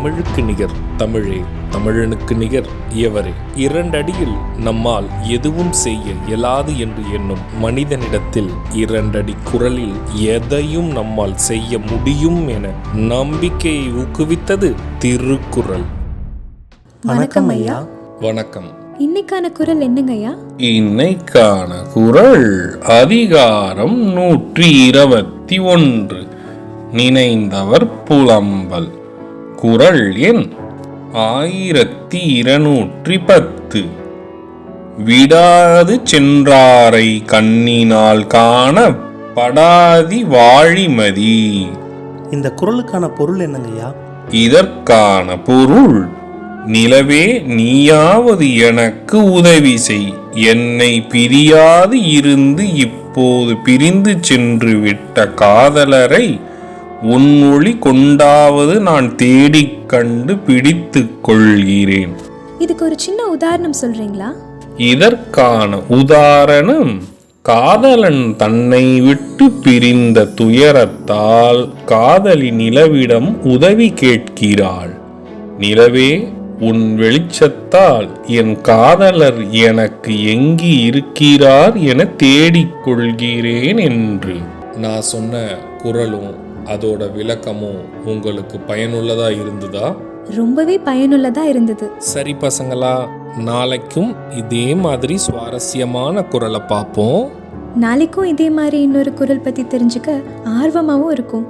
தமிழுக்கு நிகர் தமிழே, தமிழனுக்கு நிகர் எவரே. 2 அடியில் நம்மால் எதுவும் செய்ய இயலாது என்று எண்ணும் மனிதனிடத்தில் 2 அடி குரலில் எதையும் நம்மால் செய்ய முடியும் என நம்பிக்கையை ஊக்குவித்தது திருக்குறள். வணக்கம் ஐயா. வணக்கம். இன்னைக்கான குறள் என்னங்க ஐயா? இன்னைக்கான குறள் அதிகாரம் 121, நினைந்தவர் புலம்பல். குறள் எண் 1210. விடாது சென்றாரை கண்ணினால் காண படாதி வாழிமதி. இந்த குறளுக்கான பொருள் என்னங்கய்யா? இதற்கான பொருள், நிலவே நீயாவது எனக்கு உதவி செய், என்னை பிரியாது இருந்து இப்போது பிரிந்து சென்று விட்ட காதலரை உன்மொழி கொண்டாவது நான் தேடிக் கண்டு பிடித்துக் கொள்கிறேன். இதுக்கு ஒரு சின்ன உதாரணம் சொல்றீங்களா? இதற்கான உதாரணம், காதலன் தன்னை விட்டு பிரிந்த துயரத்தால் காதலி நிலவிடம் உதவி கேட்கிறாள். நிலவே, உன் வெளிச்சத்தால் என் காதலர் எனக்கு எங்கு இருக்கிறார் என தேடிக் கொள்கிறேன் என்று. நான் சொன்ன குறளும் அதோட விளக்கமும் உங்களுக்கு பயனுள்ளதா இருந்ததா? ரொம்பவே பயனுள்ளதா இருந்தது. சரி பசங்களா, நாளைக்கும் இதே மாதிரி சுவாரஸ்யமான குறளை பார்ப்போம். நாளைக்கும் இதே மாதிரி இன்னொரு குறள் பத்தி தெரிஞ்சுக்க ஆர்வமாவும் இருக்கும்.